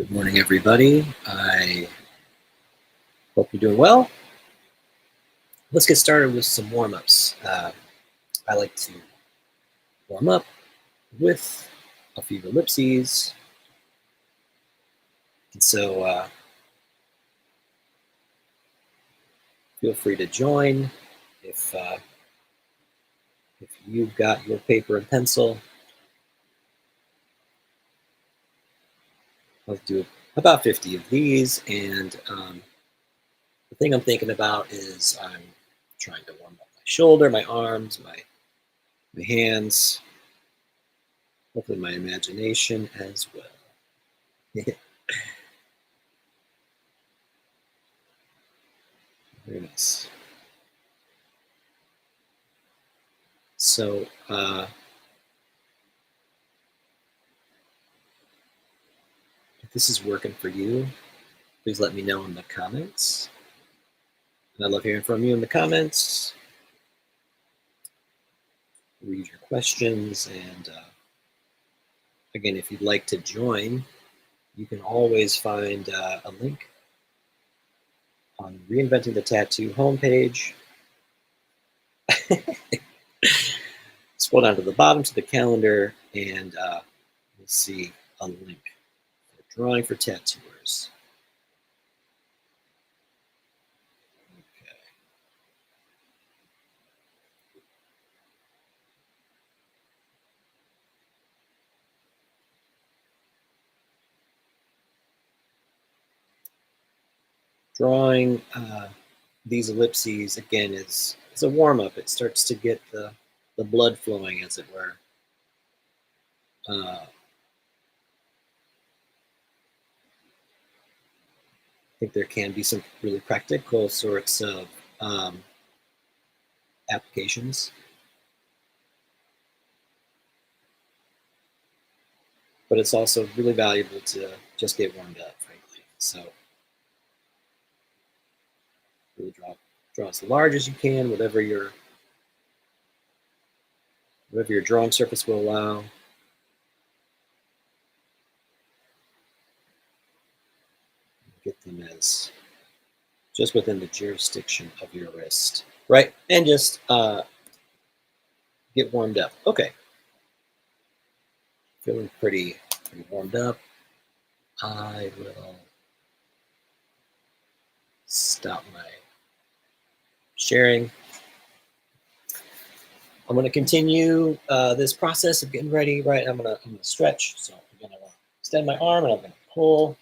Good morning, everybody. I hope you're doing well. Let's get started with some warm-ups. I like to warm up with a few ellipses. And so feel free to join if you've got your paper and pencil. I'll do about 50 of these, and the thing I'm thinking about is I'm trying to warm up my shoulder, my arms, my hands, hopefully my imagination as well. Very nice. So if this is working for you, please let me know in the comments. And I love hearing from you in the comments. Read your questions. And again, if you'd like to join, you can always find a link on Reinventing the Tattoo homepage. Scroll down to the bottom to the calendar, and you'll see a link for drawing for tattooers. Okay. Drawing these ellipses again is a warm-up. It starts to get the blood flowing, as it were. I think there can be some really practical sorts of applications, but it's also really valuable to just get warmed up, frankly. So really draw as large as you can, whatever your drawing surface will allow. Get them as just within the jurisdiction of your wrist, right? And just get warmed up. Okay, feeling pretty warmed up. I will stop my sharing. I'm going to continue this process of getting ready, right? I'm going to stretch. So I'm going to extend my arm, and I'm going to pull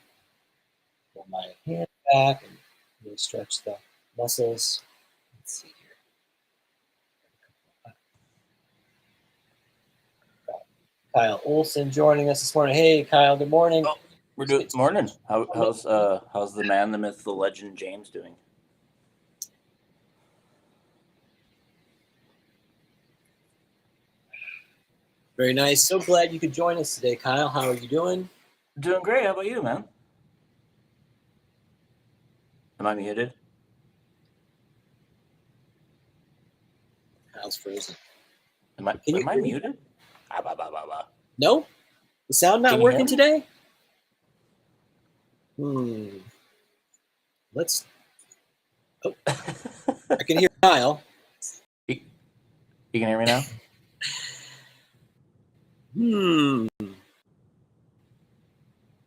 my hand back and really stretch the muscles. Let's see here. Got Kyle Olson joining us this morning. Hey, Kyle. Good morning. Oh, we're doing morning. How's the man, the myth, the legend, James doing? Very nice. So glad you could join us today, Kyle. How are you doing? Doing great. How about you, man? Am I muted? Kyle's frozen. Am I muted? No? The sound not working today? Let's. Oh, I can hear Kyle. You can hear me now?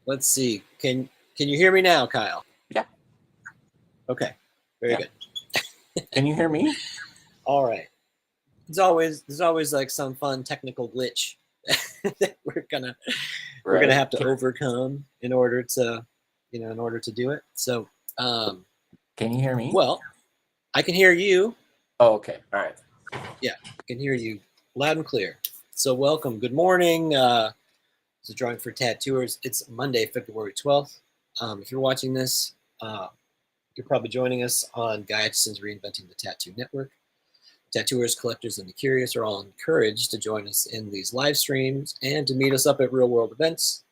Let's see. Can you hear me now, Kyle? Yeah. Okay. Very good. Can you hear me? All right. There's always like some fun technical glitch that we're gonna have to overcome in order to do it. So can you hear me? Well, I can hear you. Oh, okay. All right. Yeah, I can hear you loud and clear. So welcome. Good morning. It's a drawing for tattooers. It's Monday, February 12th. If you're watching this, you're probably joining us on Guy Atchison's Reinventing the Tattoo Network. Tattooers, collectors, and the curious are all encouraged to join us in these live streams and to meet us up at real-world events.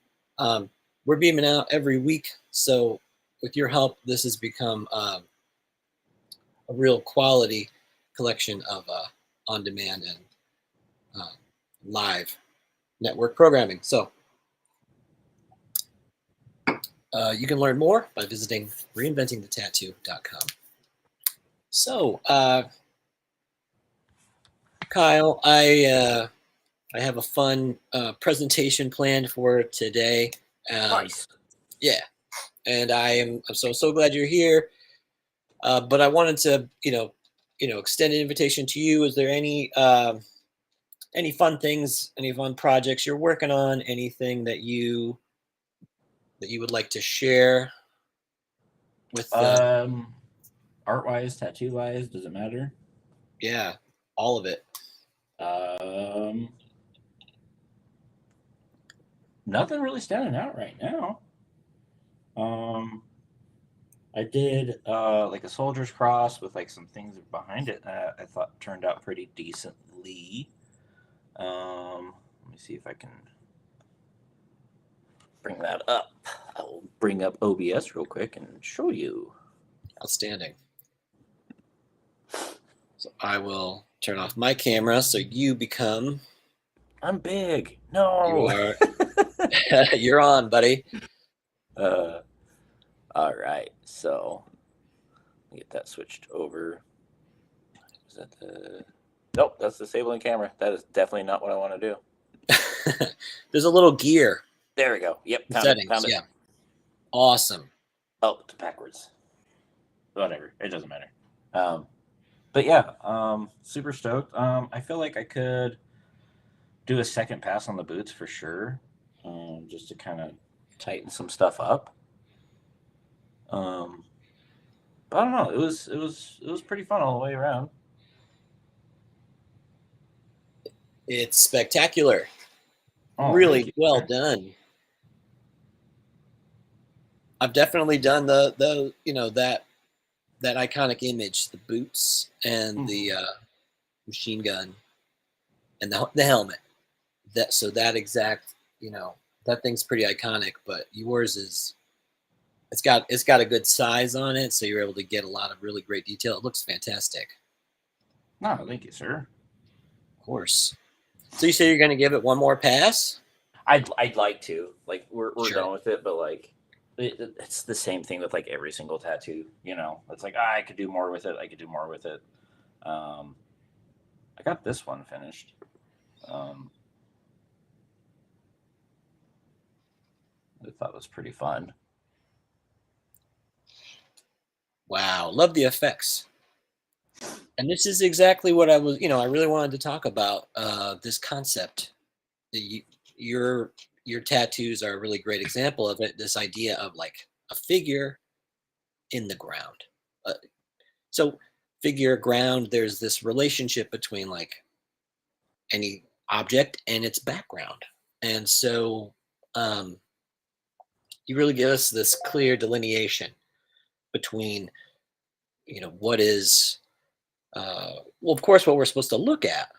We're beaming out every week, so with your help, this has become a real quality collection of on-demand and live network programming. So You can learn more by visiting reinventingthetattoo.com. So, Kyle, I have a fun presentation planned for today. Nice. Yeah, and I'm so glad you're here. But I wanted to, extend an invitation to you. Is there any fun things, any fun projects you're working on? Anything that you would like to share with Art wise, tattoo wise, does it matter? yeah, all of it. Um, Nothing really standing out right now. Um, I did like a soldier's cross with like some things behind it that I thought turned out pretty decently. Let me see if I can bring that up. I'll bring up OBS real quick and show you. Outstanding. So I will turn off my camera so you become. I'm big. You No. are. You're on, buddy. uh, all right. So get that switched over. Is that the? Nope, that's disabling camera. That is definitely not what I want to do. There's a little gear. There we go. Yep, found Settings. it. Found it. Yeah. Awesome. Oh, it's backwards. Whatever. It doesn't matter. But yeah, super stoked. I feel like I could do a second pass on the boots for sure, just to kind of tighten some stuff up. But I don't know. It was pretty fun all the way around. It's spectacular. Oh, Really well done. I've definitely done the that iconic image, the boots and the machine gun and the helmet. That exact, that thing's pretty iconic, but yours is it's got a good size on it, so you're able to get a lot of really great detail. It looks fantastic. No, thank you, sir. Of course. So you say you're going to give it one more pass? I'd like to. Like we're Sure. done with it, but like it's the same thing with like every single tattoo. It's like I could do more with it. I could do more with it. I got this one finished. I thought it was pretty fun. Wow, love the effects. And this is exactly what I really wanted to talk about, this concept. Your tattoos are a really great example of it. This idea of like a figure in the ground. So figure, ground, there's this relationship between like any object and its background. And so you really give us this clear delineation between, what is, well, of course, what we're supposed to look at.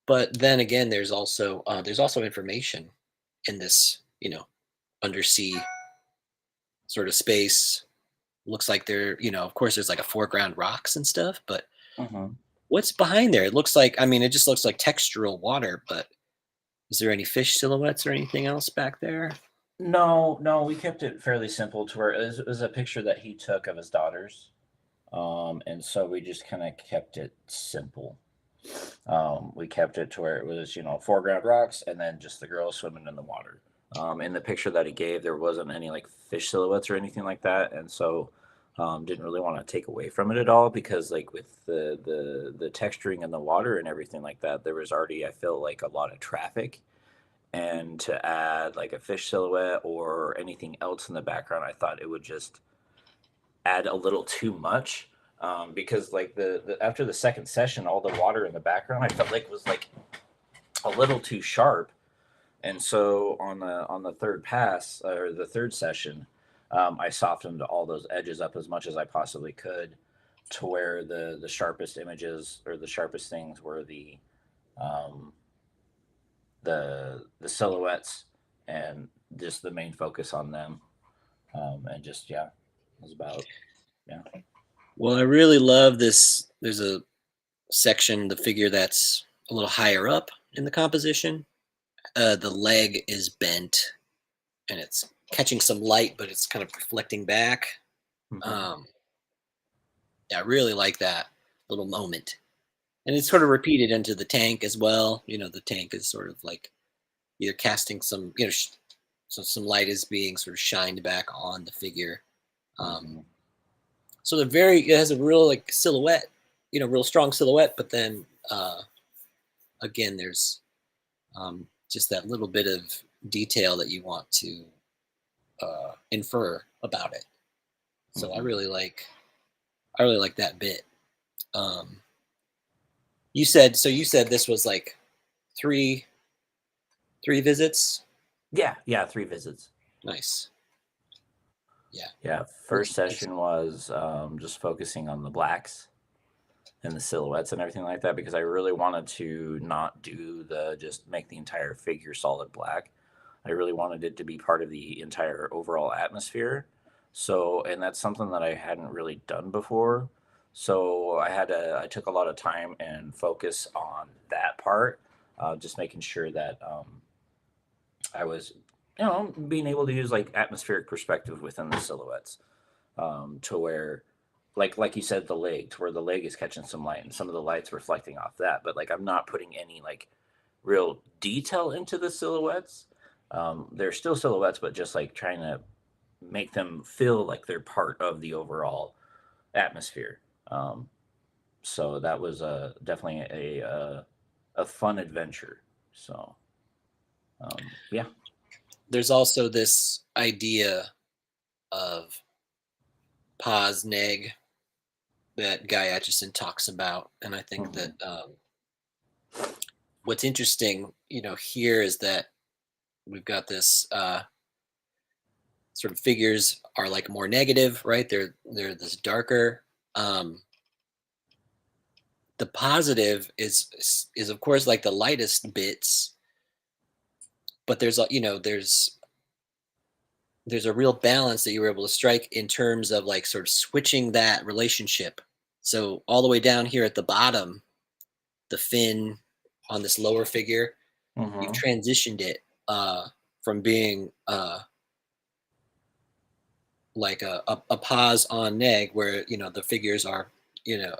But then again, there's also information in this, undersea sort of space. Looks like of course, there's like a foreground rocks and stuff, but what's behind there? It looks like, it just looks like textural water, but is there any fish silhouettes or anything else back there? No, we kept it fairly simple to where it was a picture that he took of his daughters. And so we just kind of kept it simple. We kept it to where it was, foreground rocks and then just the girls swimming in the water. In the picture that he gave, there wasn't any like fish silhouettes or anything like that, and so didn't really want to take away from it at all because like with the texturing in the water and everything like that, there was already I feel like a lot of traffic, and to add like a fish silhouette or anything else in the background, I thought it would just add a little too much. Because like the after the second session, all the water in the background I felt like was like a little too sharp, and so on the third pass or the third session, I softened all those edges up as much as I possibly could, to where the sharpest images or the sharpest things were um, the silhouettes and just the main focus on them, and just yeah, it was about yeah. Well, I really love this. There's a section, the figure that's a little higher up in the composition. The leg is bent and it's catching some light, but it's kind of reflecting back. Mhm. Um, yeah, I really like that little moment. And it's sort of repeated into the tank as well. The tank is sort of like either casting some, so some light is being sort of shined back on the figure. Um, Mhm. so it has a real like silhouette, real strong silhouette. But then again, there's just that little bit of detail that you want to infer about it. So Mhm. I really like that bit. Um, you said this was like three three visits. Yeah, yeah, 3 visits. Nice. Yeah. Yeah, first It's session was, just focusing on the blacks and the silhouettes and everything like that because I really wanted to not do the just make the entire figure solid black. I really wanted it to be part of the entire overall atmosphere. So, and that's something that I hadn't really done before. So I took a lot of time and focus on that part, just making sure that I was, being able to use like atmospheric perspective within the silhouettes, to where, like you said, the leg, to where the leg is catching some light and some of the light's reflecting off that. But like I'm not putting any like real detail into the silhouettes. They're still silhouettes, but just like trying to make them feel like they're part of the overall atmosphere. Um, so that was definitely a fun adventure. So yeah. There's also this idea of pause neg that Guy Aitchison talks about, and I think that Hmm. what's interesting, here is that we've got this sort of figures are like more negative, right? They're this darker. Um, the positive is of course like the lightest bits, but there's a real balance that you were able to strike in terms of like sort of switching that relationship. So all the way down here at the bottom, the fin on this lower figure, you've Hmm. transitioned it from being like a pause on neg where the figures are you know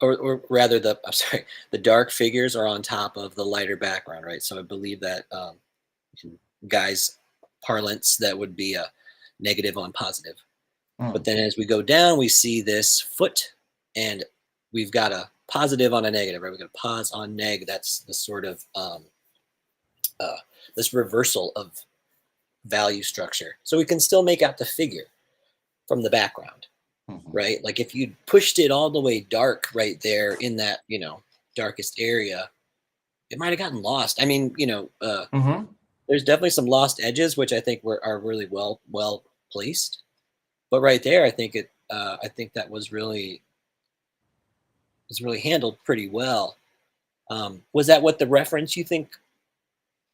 or rather the I'm sorry, the dark figures are on top of the lighter background, right? So I believe that in guys parlance that would be a negative on positive. But Mm. then as we go down, we see this foot, and we've got a positive on a negative, right? We've got a pause on neg. That's the sort of uh, this reversal of value structure. So we can still make out the figure from the background, Hmm. right? Like if you pushed it all the way dark right there in that, darkest area, it might have gotten lost. I mean, Hmm. there's definitely some lost edges, which I think are really well placed. But right there, I think that was really handled pretty well. Was that what the reference you think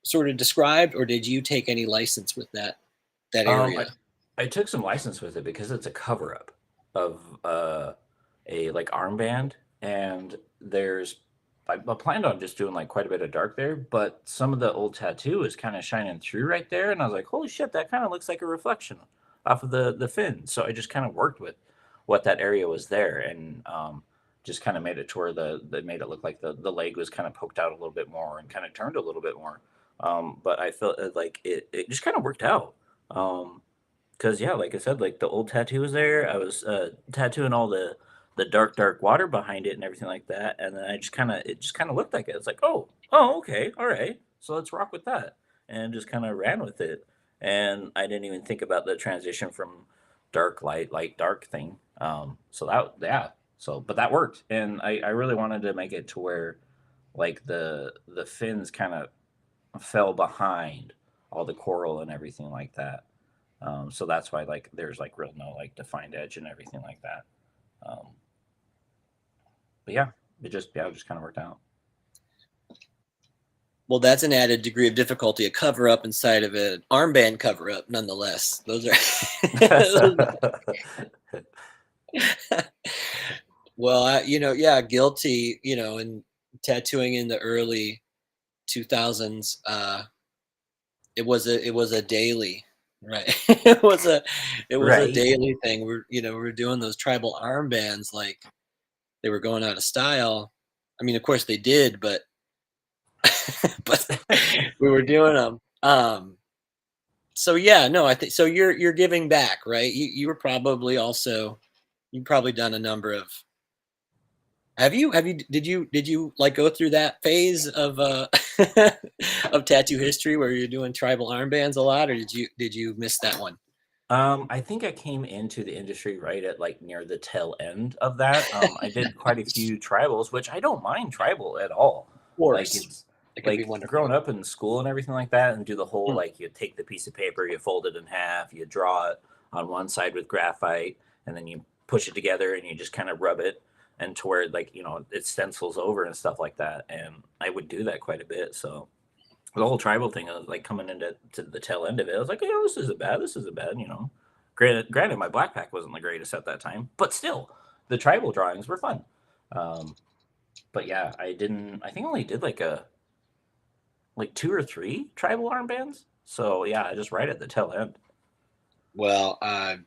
sort of described, or did you take any license with that Um, I area? I took some license with it because it's a cover up of a like armband, and I planned on just doing like quite a bit of dark there, but some of the old tattoo is kind of shining through right there, and I was like, holy shit, that kind of looks like a reflection off of the fin. So I just kind of worked with what that area was there, and just kind of made it to where that made it look like the leg was kind of poked out a little bit more and kind of turned a little bit more. But I felt like it just kind of worked out. Um, Cause yeah, like I said, like the old tattoo was there. I was tattooing all the dark water behind it and everything like that, and then it just kind of looked like it. It's like, oh, okay, all right, so let's rock with that, and just kind of ran with it. And I didn't even think about the transition from dark light dark thing. So that yeah, so but that worked, and I really wanted to make it to where like the fins kind of fell behind all the coral and everything like that. So that's why like there's like real no like defined edge and everything like that. Um, but yeah, it just kind of worked out. Well, that's an added degree of difficulty, a cover up inside of an armband cover up, nonetheless. Those are, well, yeah, guilty, and tattooing in the early 2000s. it was a daily, right? It was a Right. daily thing. We're doing those tribal armbands like they were going out of style. I mean, of course they did, but but we were doing them. So yeah, no, I think so. You're giving back, right? You were probably also you've probably done a number of. Have you did you like go through that phase of of tattoo history where you're doing tribal armbands a lot, or did you miss that one? I think I came into the industry right at like near the tail end of that. I did quite a few tribals, which I don't mind tribal at all. Of Like course, it's it could be like growing wonderful. up in school and everything like that, and do the whole Mm. like you take the piece of paper, you fold it in half, you draw it on one side with graphite, and then you push it together and you just kind of rub it and to where like it stencils over and stuff like that. And I would do that quite a bit. So the whole tribal thing, I was like coming into the tail end of it. I was like, this isn't bad. This isn't bad. Granted, my black pack wasn't the greatest at that time, but still, the tribal drawings were fun. Um, but yeah, I didn't. I think I only did like two or three tribal armbands. So yeah, I just right at the tail end. Well, I'm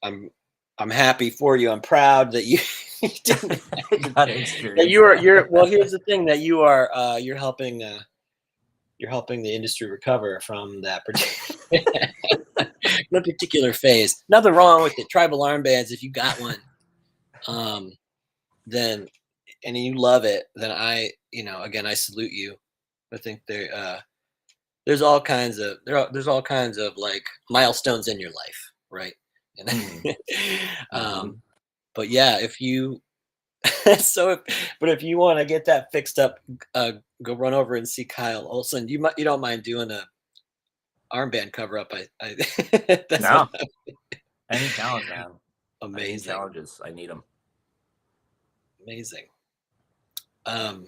I'm I'm happy for you. I'm proud that you you didn't Got to that experience you're well. that. Here's the thing that you're helping the industry recover from that particular that particular phase. Nothing wrong with the tribal armbands if you got one. Um, then and you love it, then again, I salute you. I think there's all kinds of like milestones in your life, right? And Hmm. um, Hmm. but yeah, if you but if you want to get that fixed up, uh, go run over and see Kyle Olson. You don't mind doing a armband cover up? I that's what No, any challenge, man. I need amazing, challenges. I need them. amazing. Um,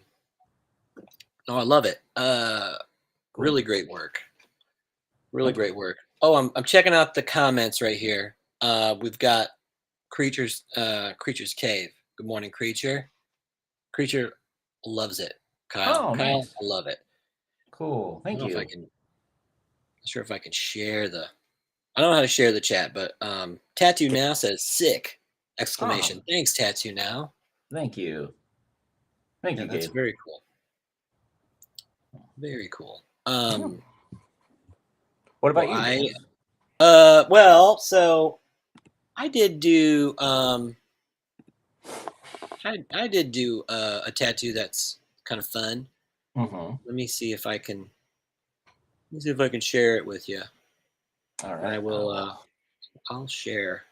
no, I love it. Cool. Really great work. Really Thank you. great work. Oh, I'm checking out the comments right here. We've got Creature's Cave. Good morning, Creature. Creature loves it. Kyle. Oh, Kyle, nice. I love it. Cool. I don't Thank know if I you. can not sure if I can share the I don't know how to share the chat, but Tattoo Okay. Now says sick! Oh, Exclamation. Thanks, Tattoo Now. thank you. Thank Yeah, you, that's Gabe. very cool. Very cool. Yeah. What Well about you, I James? well, so I did do I did do a tattoo that's kind of fun. Mm-hmm. Let me see if I can share it with you. All I right. will I'll share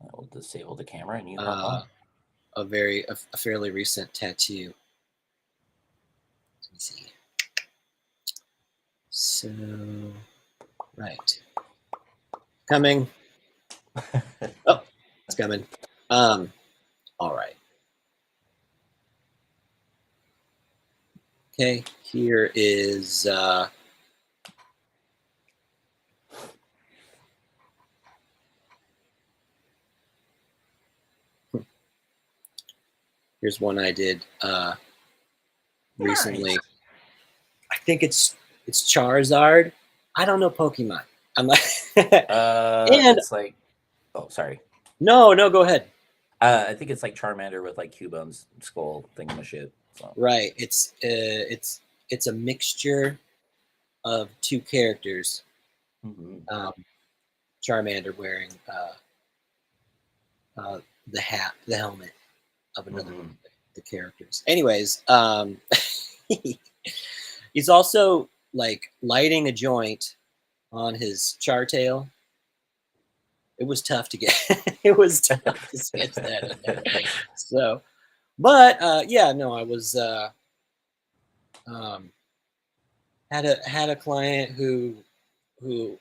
I will disable the camera and you hop uh on. a fairly recent tattoo. Let me see. So right. Coming. Oh, it's coming. All right. Okay, here is here's one I did Nice. recently. I think it's Charizard. I don't know Pokemon. I'm like and It's like, oh, sorry. no, go ahead. I think it's like Charmander with like Cubone's skull thingamashit. So. Right. It's a mixture of two characters. Mm-hmm. Um, Charmander wearing the hat, the helmet of another one Mm-hmm. of the characters. Anyways, he's also like lighting a joint on his Chartail. It was tough to get. It was tough to sketch that in there. So, but yeah, no, I was um, had a client who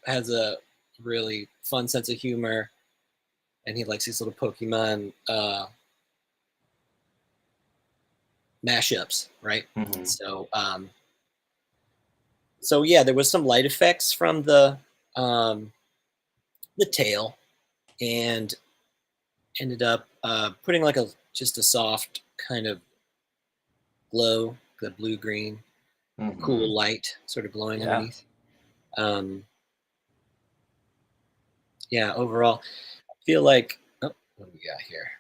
has a really fun sense of humor, and he likes these little Pokemon mashups, right? Mm-hmm. So yeah, there was some light effects from um, the tail, and ended up putting just a soft kind of glow, the blue green, cool light sort of glowing underneath. Yeah, overall, I feel like, oh, what do we got here?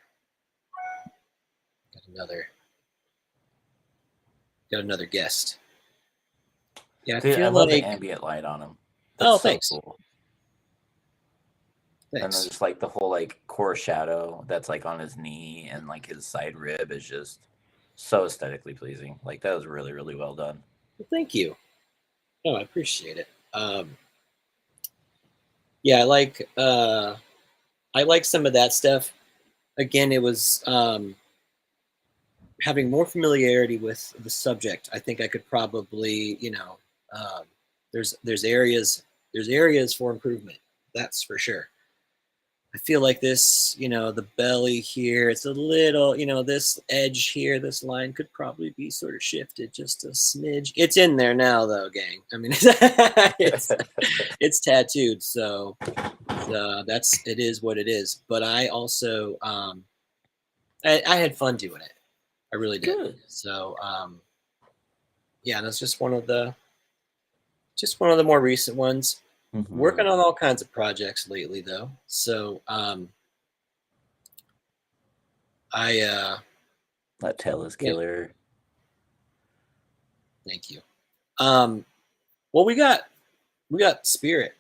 Got another guest. Yeah, I Dude, I feel love the like, ambient light on him. oh, That's so thanks. cool. And then Thanks. just like the whole like core shadow that's like on his knee and like his side rib is just so aesthetically pleasing. Like that was really, really well done. Well, thank you. No, I appreciate it. Yeah, I like some of that stuff. Again, it was having more familiarity with the subject. I think I could probably, um, there's areas for improvement. That's for sure. I feel like this, the belly here, it's a little, this edge here, this line could probably be sort of shifted just a smidge. It's in there now, though, gang. I mean, it's tattooed, so it is what it is. But I also, I had fun doing it. I really did. Good. So, yeah, that's just one of the more recent ones. Working on all kinds of projects lately, though. So, that tail is killer. Thank you. Well, we got Spirit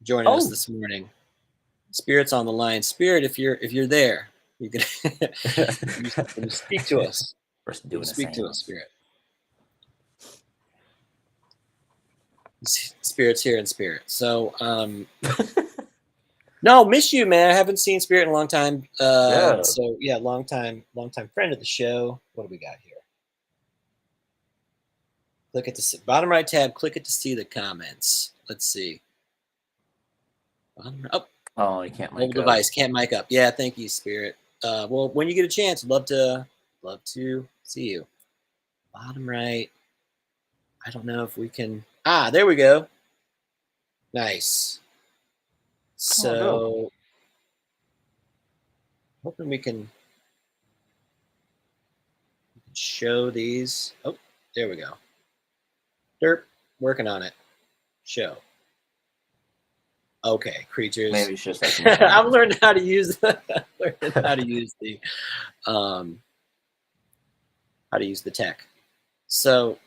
joining us this morning. Spirit's on the line. Spirit, if you're there, you can you speak to us. Speak to us, Spirit. Spirit's here in spirit. So, no, miss you, man. I haven't seen Spirit in a long time. So yeah, long time friend of the show. What do we got here? Click it to bottom right tab. Click it to see the comments. Let's see. Oh, you can't mic mobile up. Device can't mic up. Yeah, thank you, Spirit. Well, when you get a chance, love to see you. Bottom right. I don't know if we can. There we go. Nice. So, hoping we can show these. Oh, there we go. Derp, working on it. Show. Okay, creatures. Maybe it's just like I'm learning how to use the tech. So,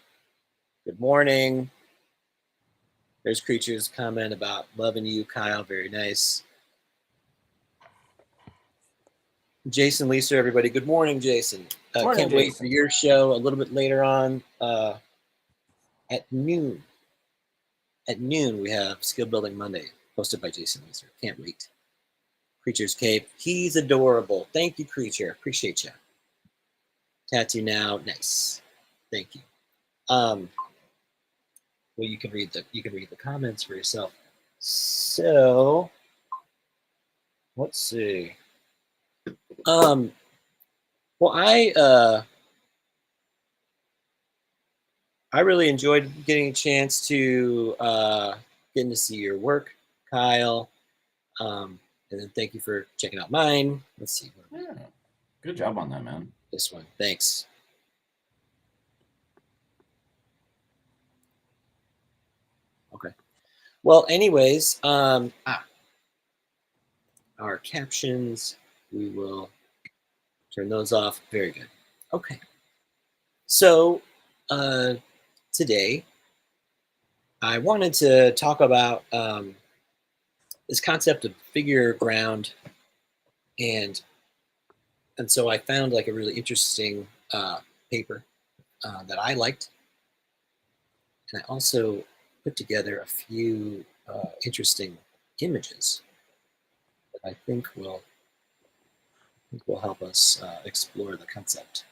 good morning. There's creatures comment about loving you, Kyle. Very nice. Jason, Lisa, everybody. Good morning, Jason. Can't wait for your show a little bit later on at noon. At noon, we have Skill Building Monday, hosted by Jason Lisa. Can't wait. Creature's Cave. He's adorable. Thank you, Creature. Appreciate you. Tattoo now. Nice. Thank you. Well, you can read the comments for yourself. So, let's see. Well, I really enjoyed getting a chance to getting to see your work, Kyle. And then thank you for checking out mine. Let's see. Yeah. Good job on that, man. This one. Thanks. Okay. Well, anyways, our captions, we will turn those off. Very good. Okay. So, today, I wanted to talk about this concept of figure ground, and so I found like a really interesting paper that I liked, and I also put together a few interesting images that I think will help us explore the concept.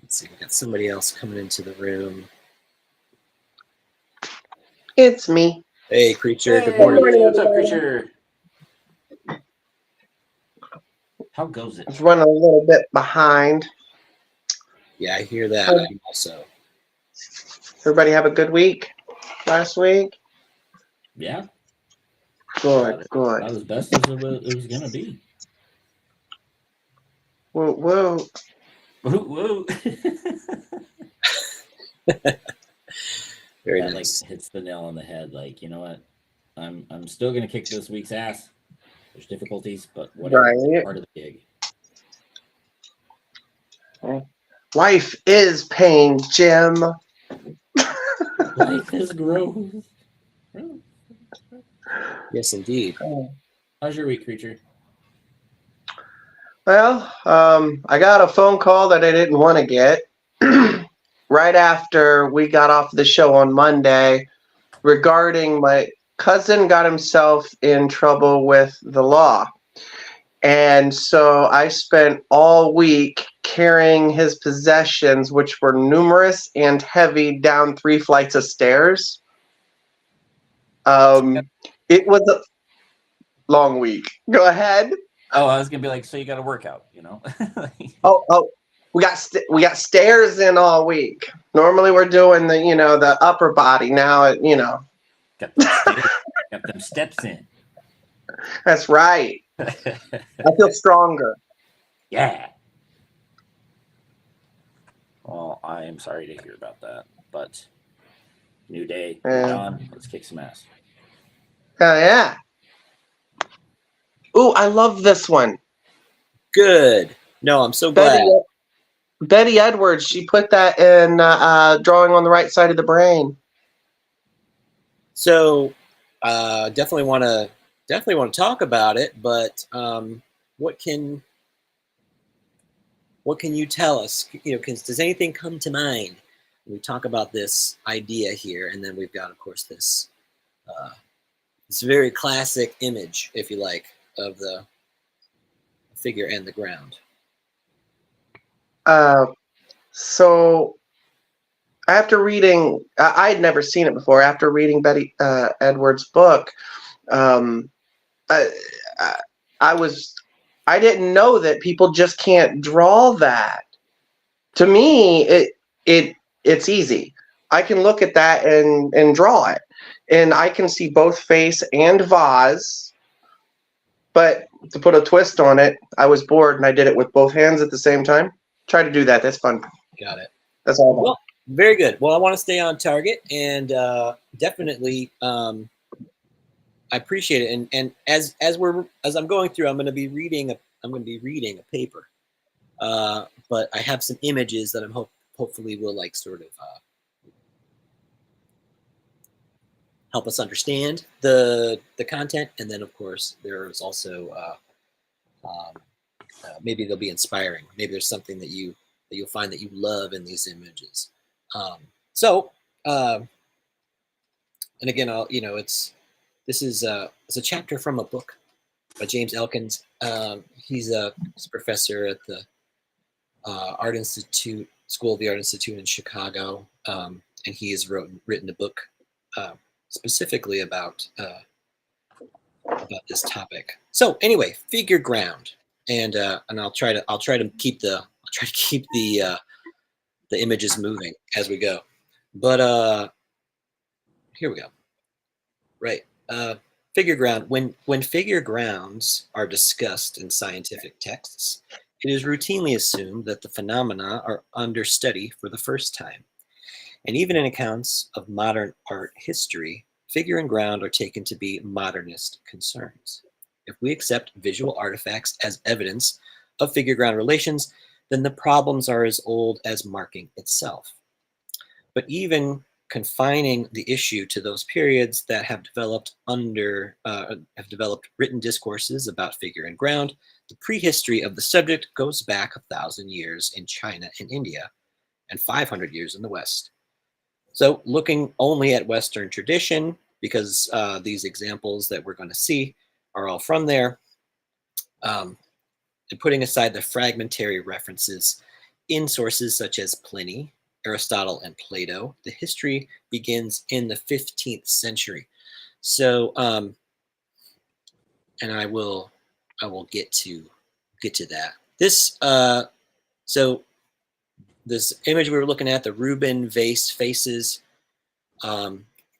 Let's see, we got somebody else coming into the room. It's me. Hey, Creature. Hey, good morning. What's up, Creature? How goes it? I was running a little bit behind. Yeah, I hear that also. Everybody have a good week last week? Yeah. Good. Not as best as it was going to be. Whoa. Whoa. Very That nice. like hits the nail on the head. Like, you know what? I'm still gonna kick this week's ass. There's difficulties, but whatever. Right. Part of the gig. Life is pain, Jim. Life is growth. Yes, indeed. How's your week, creature? Well, I got a phone call that I didn't want to get right after we got off the show on Monday regarding my cousin got himself in trouble with the law. And so I spent all week carrying his possessions, which were numerous and heavy, down 3 flights of stairs. It was a long week. Go ahead. Oh, I was gonna be like, so you got a workout, you know? Oh, we got stairs in all week. Normally we're doing the upper body. Now Got them stairs, got them steps in. that's right. I feel stronger. Yeah. Well, I am sorry to hear about that, but new day, new dawn. Let's kick some ass. Yeah. Ooh, I love this one. Good. No, I'm so glad. Betty Edwards, she put that in drawing on the right side of the brain. So, definitely want to talk about it. But what can you tell us? Does anything come to mind when we talk about this idea here? And then we've got, of course, this very classic image, if you like, of the figure and the ground. So after reading, I had never seen it before. After reading Betty Edwards' book, I didn't know that people just can't draw that. To me, it's easy. I can look at that and draw it, and I can see both face and vase. But to put a twist on it, I was bored and I did it with both hands at the same time. Try to do that. That's fun. Got it. That's all. Well, very good. Well, I want to stay on target, and definitely, I appreciate it. And as I'm going through, I'm going to be reading a paper, but I have some images that hopefully will like sort of help us understand the content, and then of course there's also maybe they'll be inspiring. Maybe there's something that you'll find that you love in these images. And again, this is a chapter from a book by James Elkins. He's a professor at the Art Institute, School of the Art Institute in Chicago, and he has written a book specifically about this topic. So anyway, figure ground, and I'll try to keep the images moving as we go. But here we go. Right. Figure ground. When figure grounds are discussed in scientific texts, it is routinely assumed that the phenomena are under study for the first time. And even in accounts of modern art history, figure and ground are taken to be modernist concerns. If we accept visual artifacts as evidence of figure ground relations, then the problems are as old as marking itself. But even confining the issue to those periods that have developed written discourses about figure and ground, the prehistory of the subject goes back 1,000 years in China and India, and 500 years in the West. So looking only at Western tradition, because these examples that we're going to see are all from there, and putting aside the fragmentary references in sources such as Pliny, Aristotle, and Plato, the history begins in the 15th century. So, and I will get to that. So this image we were looking at, the Rubin vase faces,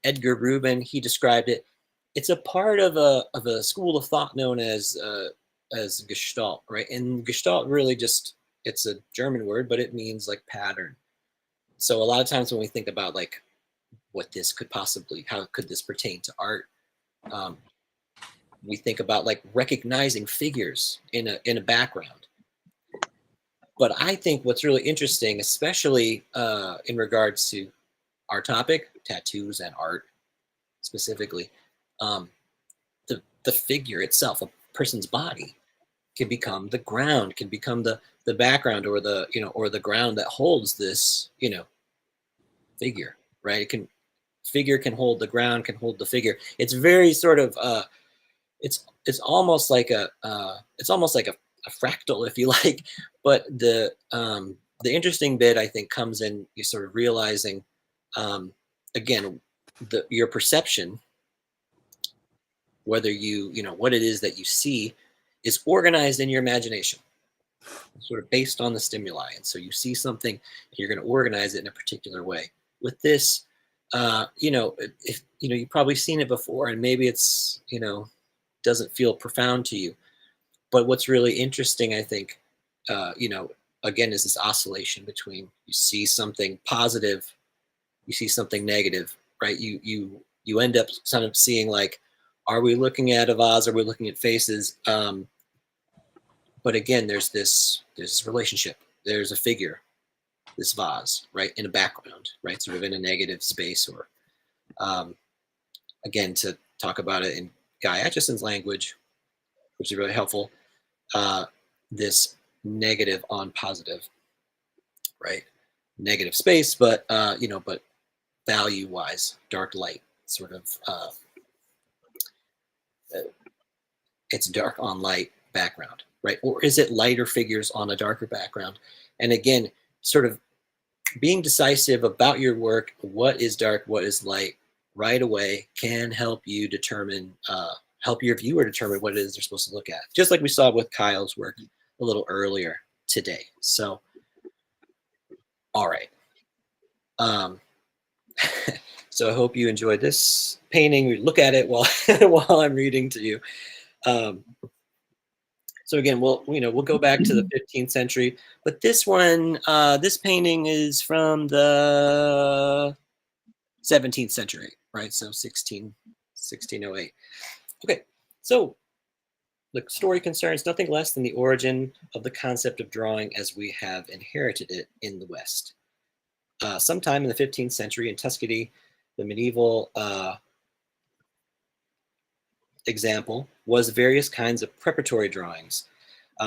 Edgar Rubin, he described it. It's a part of a school of thought known as Gestalt, right? And Gestalt really it's a German word, but it means like pattern. So a lot of times when we think about like what this could possibly, how could this pertain to art? We think about like recognizing figures in a background. But I think what's really interesting, especially in regards to our topic, tattoos and art specifically, um, the figure itself, a person's body, can become the ground, can become the background, or the or the ground that holds this figure, right? It can figure can hold the ground, can hold the figure. It's very sort of it's almost like a fractal, if you like. But the interesting bit, I think, comes in you sort of realizing again your perception, whether what it is that you see is organized in your imagination, sort of based on the stimuli. And so you see something, you're going to organize it in a particular way. With this, if you've probably seen it before, and maybe it's doesn't feel profound to you. But what's really interesting, I think, again, is this oscillation between you see something positive, you see something negative, right? You end up kind of seeing like, are we looking at a vase? Are we looking at faces? But again, there's this relationship. There's a figure, this vase, right, in a background, right, sort of in a negative space, or again, to talk about it in Guy Atchison's language, which is really helpful. This negative on positive, right? Negative space, but but value-wise, dark light, sort of. It's dark on light background, right? Or is it lighter figures on a darker background? And again, sort of being decisive about your work, what is dark, what is light, right away can help you determine, help your viewer determine what it is they're supposed to look at. Just like we saw with Kyle's work a little earlier today. So, all right. So I hope you enjoyed this painting. Look at it while while I'm reading to you. So again, we'll go back to the 15th century, but this one, this painting is from the 17th century, right? So 1608. Okay, so the story concerns nothing less than the origin of the concept of drawing as we have inherited it in the West. Sometime in the 15th century in Tuscany, the medieval example was various kinds of preparatory drawings.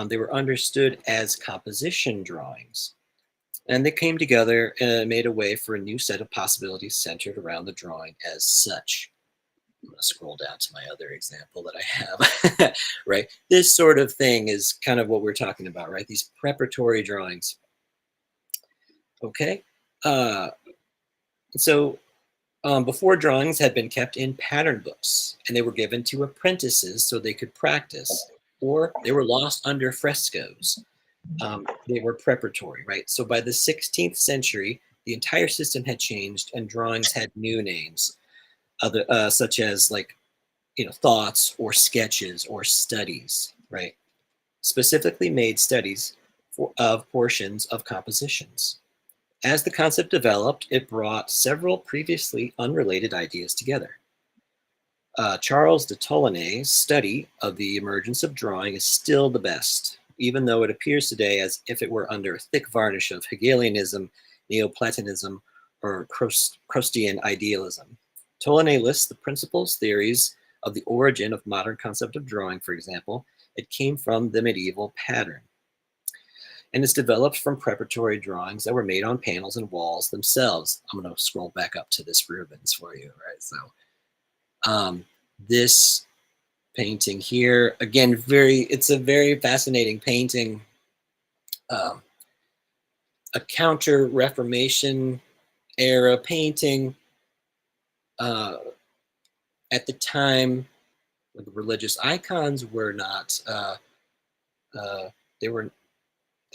They were understood as composition drawings, and they came together and made a way for a new set of possibilities centered around the drawing as such. I'm going to scroll down to my other example that I have, right? This sort of thing is kind of what we're talking about, right? These preparatory drawings. Okay. So before, drawings had been kept in pattern books, and they were given to apprentices so they could practice, or they were lost under frescoes. They were preparatory, right? So by the 16th century, the entire system had changed, and drawings had new names, such as like, thoughts or sketches or studies, right? Specifically made studies of portions of compositions. As the concept developed, it brought several previously unrelated ideas together. Charles de Tollin's study of the emergence of drawing is still the best, even though it appears today as if it were under a thick varnish of Hegelianism, Neoplatonism, or Proustian idealism. Tollin lists the principles, theories of the origin of modern concept of drawing, for example. It came from the medieval pattern, and is developed from preparatory drawings that were made on panels and walls themselves. I'm going to scroll back up to this Rubens for you, right? So this painting here, again, it's a very fascinating painting. A counter-Reformation era painting. At the time, the religious icons were not, they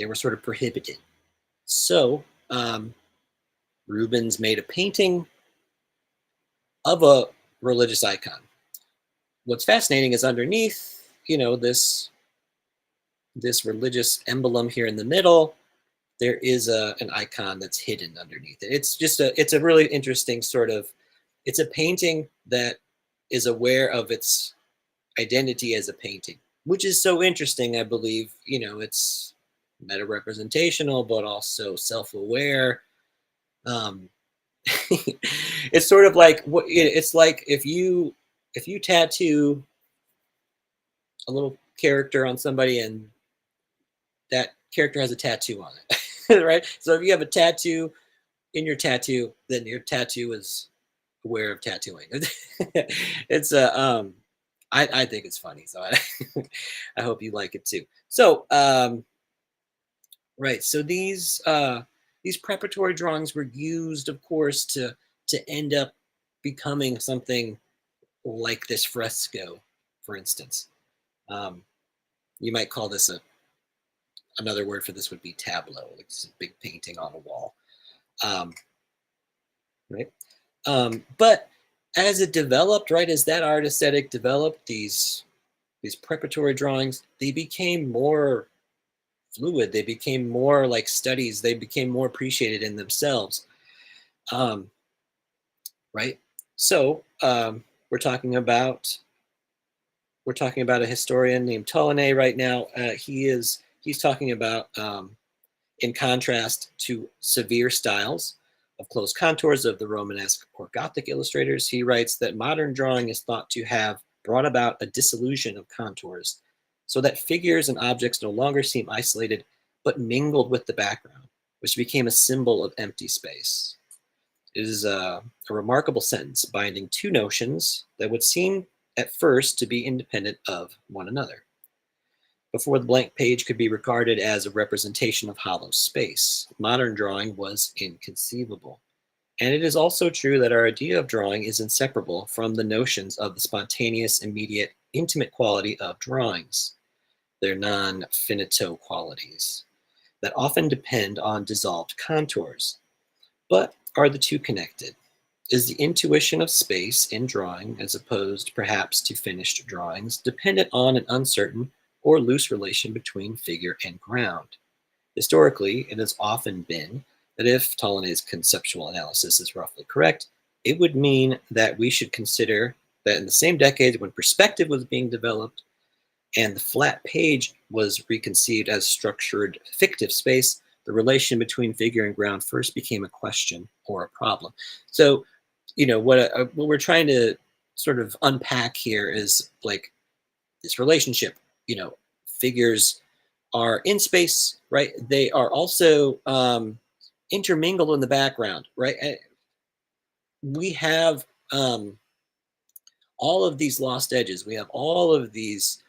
were sort of prohibited. So Rubens made a painting of a religious icon. What's fascinating is underneath, this religious emblem here in the middle, there is an icon that's hidden underneath it. It's a really interesting sort of, it's a painting that is aware of its identity as a painting, which is so interesting. I believe, it's meta representational, but also self-aware. Um, it's sort of like it's like if you tattoo a little character on somebody and that character has a tattoo on it, right? So if you have a tattoo in your tattoo, then your tattoo is aware of tattooing. It's I think it's funny, so I hope you like it too. So right, so these preparatory drawings were used, of course, to end up becoming something like this fresco, for instance. Um, you might call this another word for this would be tableau. It's a big painting on a wall, right? But as it developed, right, as that art aesthetic developed, these preparatory drawings, they became more fluid. They became more like studies. They became more appreciated in themselves, um, right? So we're talking about a historian named Tolene right now. He's talking about, in contrast to severe styles of close contours of the Romanesque or Gothic illustrators, he writes that modern drawing is thought to have brought about a dissolution of contours so that figures and objects no longer seem isolated but mingled with the background, which became a symbol of empty space. It is a remarkable sentence binding two notions that would seem at first to be independent of one another. Before the blank page could be regarded as a representation of hollow space, modern drawing was inconceivable. And it is also true that our idea of drawing is inseparable from the notions of the spontaneous, immediate, intimate quality of drawings, their non-finito qualities, that often depend on dissolved contours. But are the two connected? Is the intuition of space in drawing, as opposed perhaps to finished drawings, dependent on an uncertain or loose relation between figure and ground? Historically, it has often been that if Tolone's conceptual analysis is roughly correct, it would mean that we should consider that in the same decades when perspective was being developed and the flat page was reconceived as structured fictive space, the relation between figure and ground first became a question or a problem. So, what we're trying to sort of unpack here is like this relationship. Figures are in space, right? They are also intermingled in the background, right? We have all of these lost edges. We have all of these,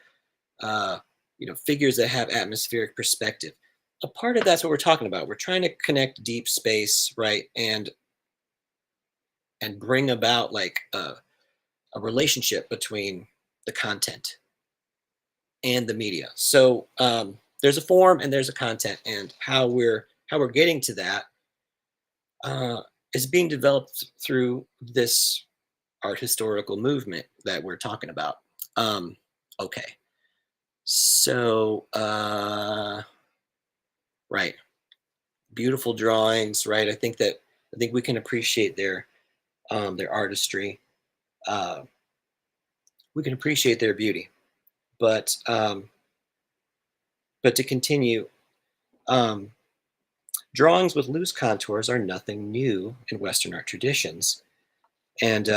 figures that have atmospheric perspective. A part of that's what we're talking about. We're trying to connect deep space, right, and bring about like a relationship between the content and the media. So there's a form and there's a content, and how we're getting to that is being developed through this art historical movement that we're talking about. Okay, so right, beautiful drawings, right? I think we can appreciate their artistry. Uh, we can appreciate their beauty, but to continue, um, drawings with loose contours are nothing new in Western art traditions, and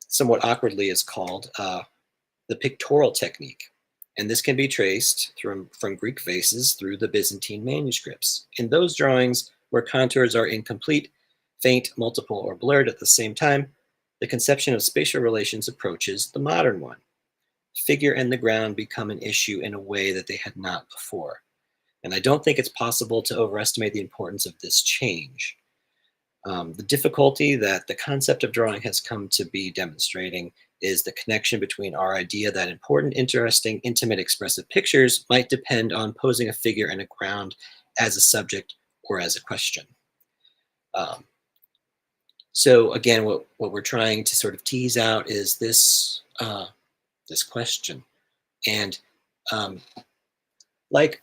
somewhat awkwardly is called the pictorial technique. And this can be traced from Greek vases through the Byzantine manuscripts. In those drawings where contours are incomplete, faint, multiple, or blurred at the same time, the conception of spatial relations approaches the modern one. Figure and the ground become an issue in a way that they had not before. And I don't think it's possible to overestimate the importance of this change. The difficulty that the concept of drawing has come to be demonstrating is the connection between our idea that important, interesting, intimate, expressive pictures might depend on posing a figure and a ground as a subject or as a question. So again, what we're trying to sort of tease out is this this question, and like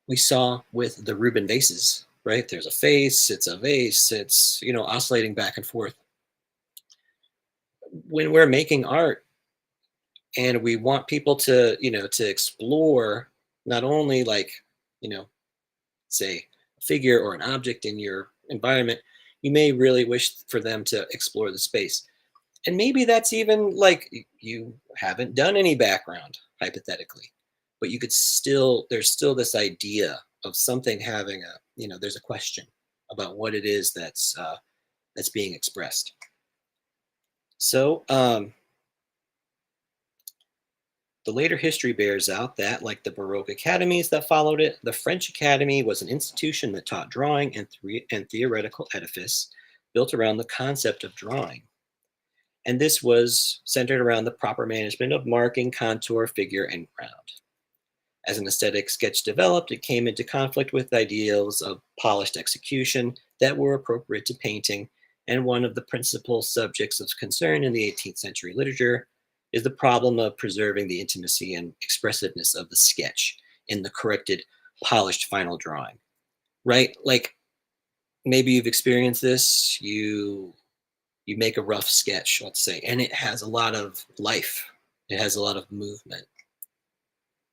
we saw with the Rubin vases, right? There's a face, it's a vase, it's, oscillating back and forth. When we're making art and we want people to explore not only like, you know, say a figure or an object in your environment, you may really wish for them to explore the space. And maybe that's even like you haven't done any background, hypothetically, but you could still, there's still this idea of something having there's a question about what it is that's being expressed. So the later history bears out that, like the Baroque academies that followed it, the French Academy was an institution that taught drawing and theoretical edifice built around the concept of drawing. And this was centered around the proper management of marking, contour, figure, and ground. As an aesthetic sketch developed, it came into conflict with ideals of polished execution that were appropriate to painting, and one of the principal subjects of concern in the 18th century literature is the problem of preserving the intimacy and expressiveness of the sketch in the corrected, polished final drawing. Right? Like maybe you've experienced this. You make a rough sketch, let's say, and it has a lot of life. It has a lot of movement.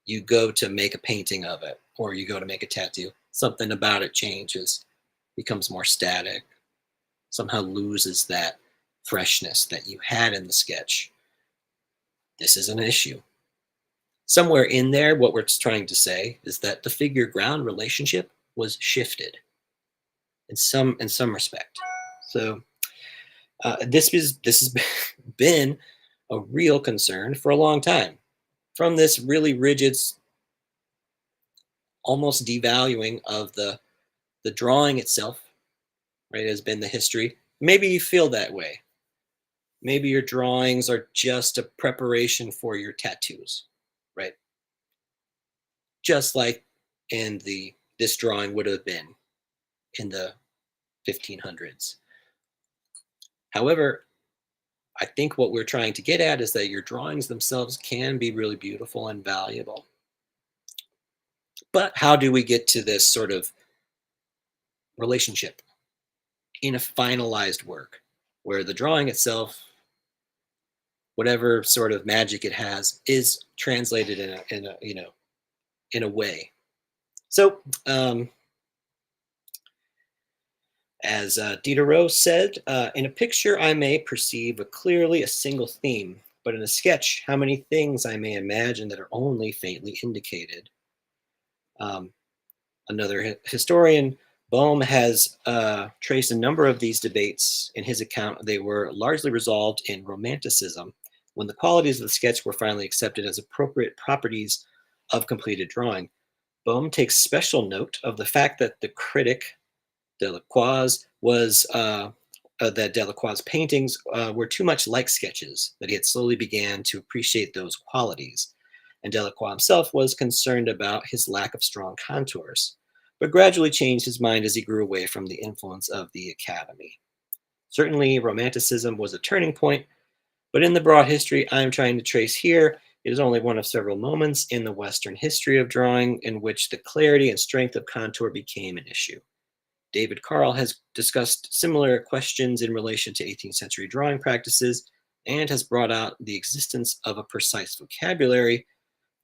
You go to make a painting of it, or you go to make a tattoo. Something about it changes, becomes more static, somehow loses that freshness that you had in the sketch. This is an issue. Somewhere in there, what we're trying to say is that the figure ground relationship was shifted in some respect. So this has been a real concern for a long time. From this really rigid, almost devaluing of the drawing itself, right, has been the history. Maybe you feel that way. Maybe your drawings are just a preparation for your tattoos, right? Just like this drawing would have been in the 1500s. However, I think what we're trying to get at is that your drawings themselves can be really beautiful and valuable. But how do we get to this sort of relationship in a finalized work where the drawing itself, whatever sort of magic it has, is translated in a way? So as Diderot said, in a picture I may perceive clearly a single theme, but in a sketch, how many things I may imagine that are only faintly indicated. Another historian, Bohm, has traced a number of these debates in his account. They were largely resolved in Romanticism, when the qualities of the sketch were finally accepted as appropriate properties of completed drawing. Bohm takes special note of the fact that the critic Delacroix that Delacroix's paintings were too much like sketches, that he had slowly began to appreciate those qualities. And Delacroix himself was concerned about his lack of strong contours, but gradually changed his mind as he grew away from the influence of the Academy. Certainly, Romanticism was a turning point, but in the broad history I'm trying to trace here, it is only one of several moments in the Western history of drawing in which the clarity and strength of contour became an issue. David Carl has discussed similar questions in relation to 18th century drawing practices and has brought out the existence of a precise vocabulary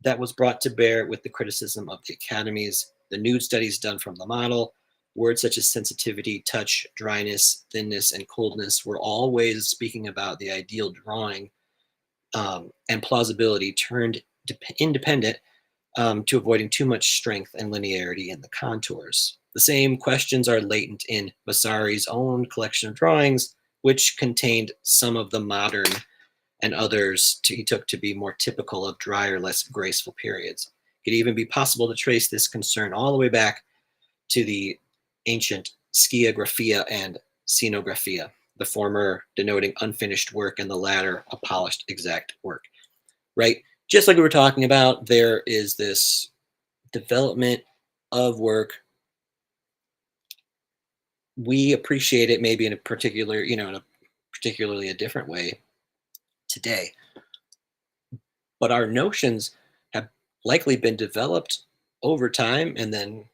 that was brought to bear with the criticism of the academies, the nude studies done from the model. Words such as sensitivity, touch, dryness, thinness, and coldness were all ways of speaking about the ideal drawing, and plausibility turned independent to avoiding too much strength and linearity in the contours. The same questions are latent in Vasari's own collection of drawings, which contained some of the modern and others he took to be more typical of drier, less graceful periods. It could even be possible to trace this concern all the way back to the ancient skiagraphia and scenographia, the former denoting unfinished work and the latter a polished exact work, right? Just like we were talking about, there is this development of work. We appreciate it maybe in a particular, in a particularly a different way today. But our notions have likely been developed over time, and then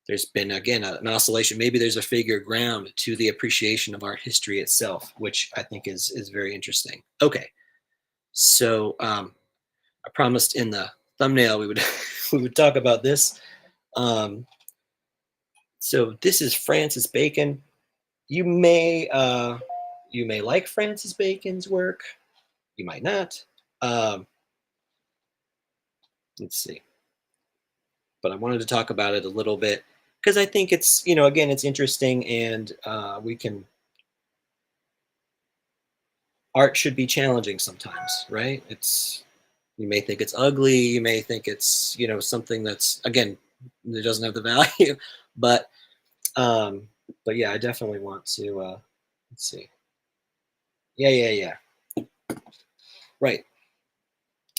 there's been, again, an oscillation. Maybe there's a figure ground to the appreciation of art history itself, which I think is very interesting. Okay, so I promised in the thumbnail we would we would talk about this. So this is Francis Bacon. You may like Francis Bacon's work. You might not. Let's see. But I wanted to talk about it a little bit because I think it's, again, it's interesting, and art should be challenging sometimes, right? You may think it's ugly, you may think it's, something that's, again, that doesn't have the value, but yeah, I definitely want to, let's see. Yeah. Right.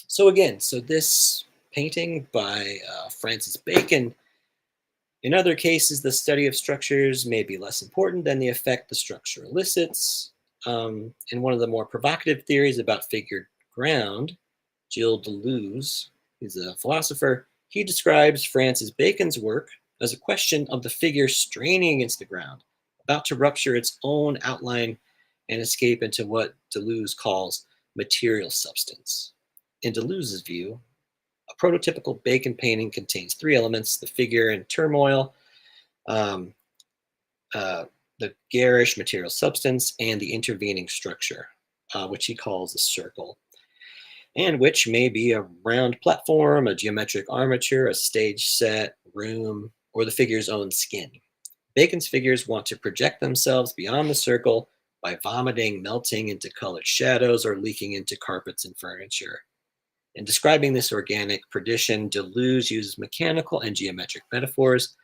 So again, this painting by Francis Bacon. In other cases, the study of structures may be less important than the effect the structure elicits. In one of the more provocative theories about figured ground, Gilles Deleuze, he's a philosopher, he describes Francis Bacon's work as a question of the figure straining against the ground, about to rupture its own outline and escape into what Deleuze calls material substance. In Deleuze's view, a prototypical Bacon painting contains three elements: the figure in turmoil, um, the garish material substance, and the intervening structure, which he calls a circle, and which may be a round platform, a geometric armature, a stage set, room, or the figure's own skin. Bacon's figures want to project themselves beyond the circle by vomiting, melting into colored shadows, or leaking into carpets and furniture. In describing this organic perdition, Deleuze uses mechanical and geometric metaphors,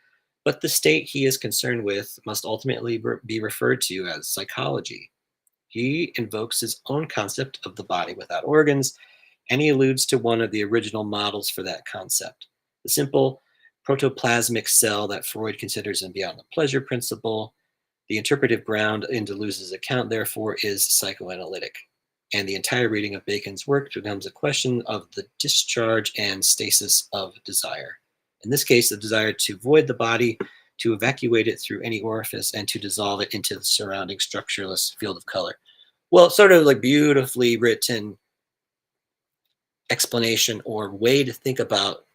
but the state he is concerned with must ultimately be referred to as psychology. He invokes his own concept of the body without organs, and he alludes to one of the original models for that concept, the simple protoplasmic cell that Freud considers in Beyond the Pleasure Principle. The interpretive ground in Deleuze's account, therefore, is psychoanalytic, and the entire reading of Bacon's work becomes a question of the discharge and stasis of desire. In this case, the desire to void the body, to evacuate it through any orifice, and to dissolve it into the surrounding structureless field of color. Well, sort of like beautifully written explanation or way to think about,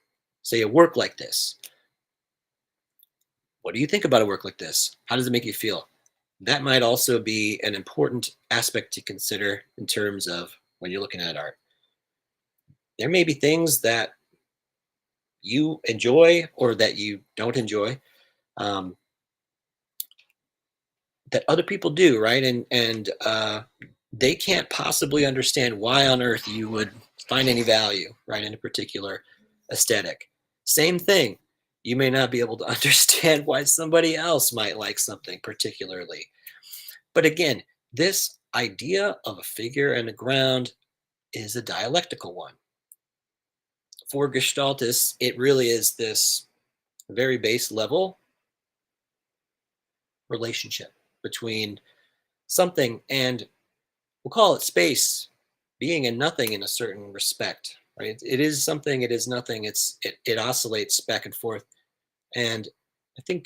say, a work like this. What do you think about a work like this? How does it make you feel? That might also be an important aspect to consider in terms of when you're looking at art. There may be things that you enjoy or that you don't enjoy, that other people do, right? And they can't possibly understand why on earth you would find any value, right, in a particular aesthetic. Same thing. You may not be able to understand why somebody else might like something particularly. But again, this idea of a figure and a ground is a dialectical one. For Gestaltists, it really is this very base level relationship between something and, we'll call it space, being and nothing in a certain respect, right? It is something, it is nothing. It oscillates back and forth. And I think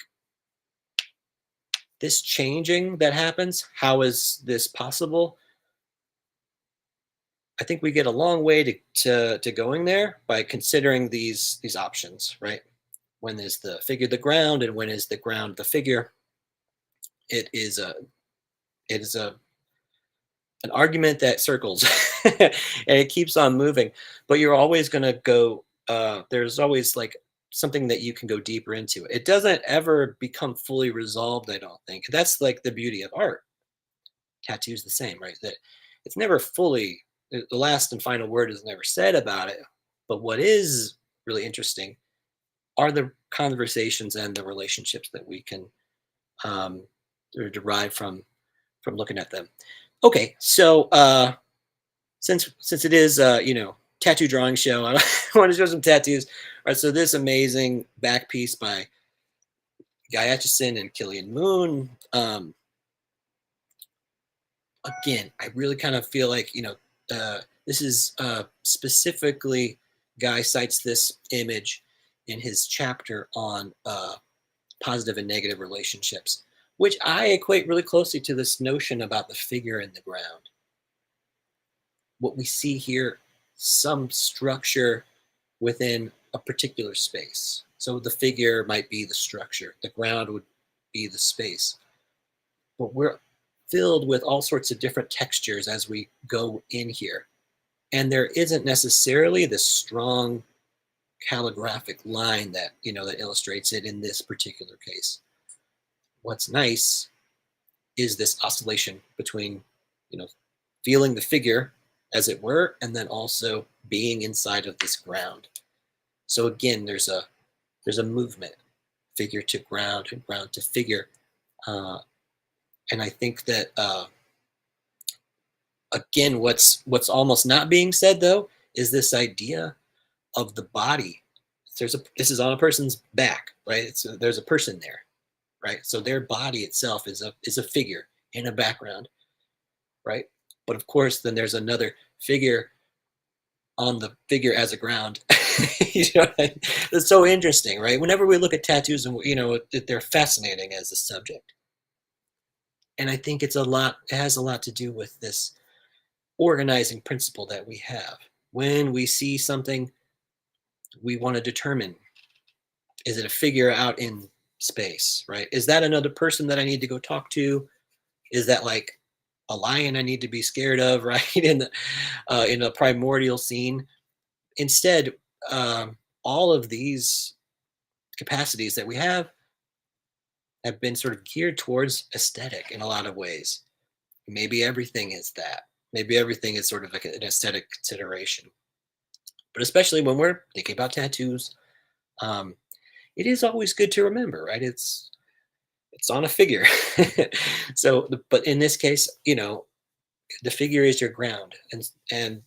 this changing that happens, how is this possible? I think we get a long way to going there by considering these options, right? When is the figure the ground, and when is the ground the figure? It is an argument that circles and it keeps on moving, but you're always going to go, there's always like something that you can go deeper into. It doesn't ever become fully resolved, I don't think. That's like the beauty of art. Tattoo's the same, right? That it's never fully, the last and final word is never said about it. But what is really interesting are the conversations and the relationships that we can derive from looking at them. Okay, so since it is tattoo drawing show, I want to show some tattoos. All right, so this amazing back piece by Guy Aitchison and Killian Moon. Again, I really kind of feel like this is specifically, Guy cites this image in his chapter on positive and negative relationships, which I equate really closely to this notion about the figure in the ground. What we see here, some structure within a particular space. So the figure might be the structure, the ground would be the space. But we're filled with all sorts of different textures as we go in here. And there isn't necessarily this strong calligraphic line that, that illustrates it in this particular case. What's nice is this oscillation between, feeling the figure, as it were, and then also being inside of this ground. So again, there's a movement, figure to ground and ground to figure. And I think that, again, what's almost not being said, though, is this idea of the body. This is on a person's back, right? There's a person there, right? So their body itself is a figure in a background, right? But of course, then there's another figure on the figure as a ground. It's so interesting, right? Whenever we look at tattoos, and they're fascinating as a subject, and I think it has a lot to do with this organizing principle that we have. When we see something, we want to determine, is it a figure out in space, right? Is that another person that I need to go talk to? Is that like a lion I need to be scared of, right? In a primordial scene. Instead, all of these capacities that we have been sort of geared towards aesthetic in a lot of ways. Maybe everything is that. Maybe everything is sort of like an aesthetic consideration. But especially when we're thinking about tattoos, it is always good to remember, right? It's on a figure. But in this case, the figure is your ground, and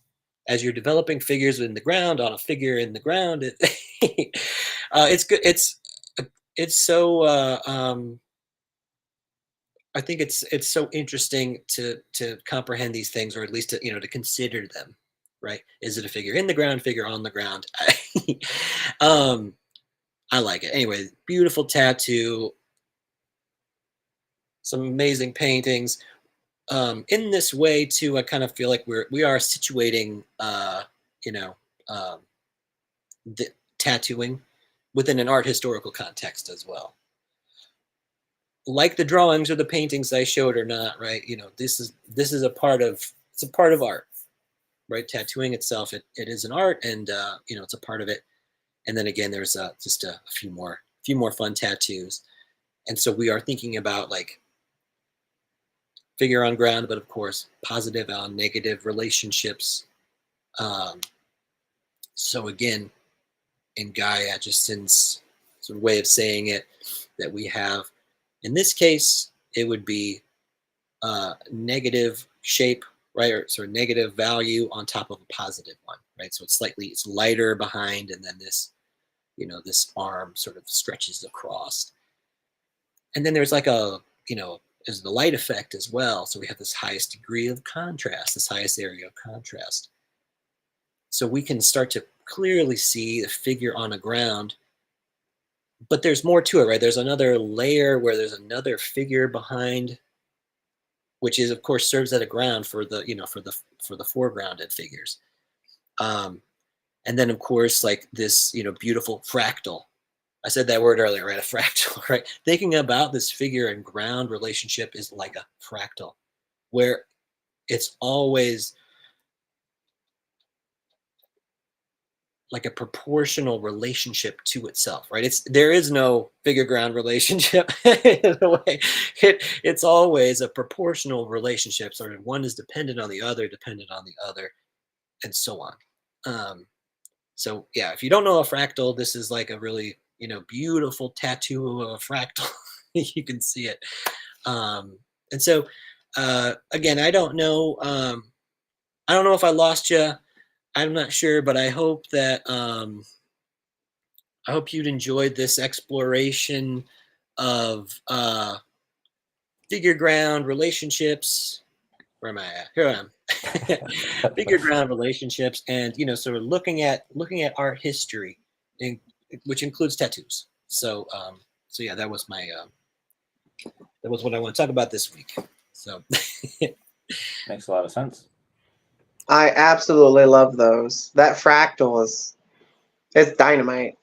as you're developing figures in the ground on a figure in the ground, it's good. It's so. I think it's so interesting to comprehend these things, or at least to consider them. Right? Is it a figure in the ground, figure on the ground? I like it. Anyway, beautiful tattoo. Some amazing paintings. In this way too, I kind of feel like we are situating the tattooing within an art historical context as well. Like the drawings or the paintings I showed or not, right? This is a part of art, right? Tattooing itself, it is an art, and it's a part of it. And then again, there's just a few more fun tattoos. And so we are thinking about like figure on ground, but of course, positive on negative relationships. So again, in Guy Aitchison's sort of way of saying it, that we have, in this case, it would be negative shape, right? Or sort of negative value on top of a positive one, right? So it's lighter behind, and then this arm sort of stretches across. And then there's like is the light effect as well. So we have this highest degree of contrast, this highest area of contrast. So we can start to clearly see the figure on a ground, but there's more to it, right? There's another layer where there's another figure behind, which is of course serves as a ground for the foregrounded figures. And then of course, like this, beautiful fractal. I said that word earlier, right? A fractal, right? Thinking about this figure and ground relationship is like a fractal, where it's always like a proportional relationship to itself, right? There is no figure ground relationship in a way. It's always a proportional relationship. Sort of one is dependent on the other, and so on. So yeah, if you don't know a fractal, this is like a really beautiful tattoo of a fractal. You can see it. And so again, I don't know if I lost you. I'm not sure, but I hope that I hope you'd enjoyed this exploration of figure ground relationships. Where am I at? Here I am. Figure ground relationships, and sort of looking at art history, and which includes tattoos. So so yeah, that was what I want to talk about this week. So Makes a lot of sense. I absolutely love those. That fractal it's dynamite.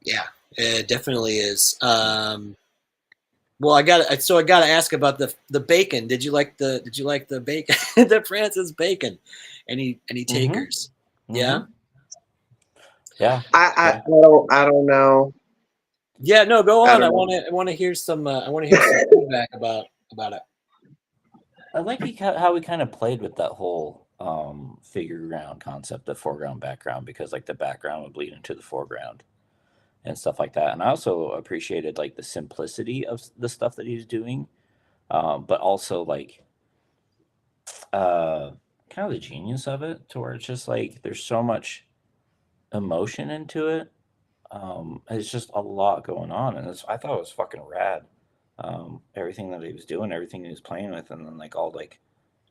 yeah, it definitely is. Well, I got to ask about the bacon. Did you like the bacon, the Francis bacon? Any takers? Yeah. Yeah. I don't know. Yeah, no, go I on. don't know. I want to hear some feedback about it. I like how we kind of played with that whole figure ground concept of foreground background, because like the background would bleed into the foreground and stuff like that. And I also appreciated like the simplicity of the stuff that he's doing, but also like kind of the genius of it, to where it's just like there's so much emotion into it. It's just a lot going on, and I thought it was fucking rad. Everything that he was doing, everything he was playing with, and then like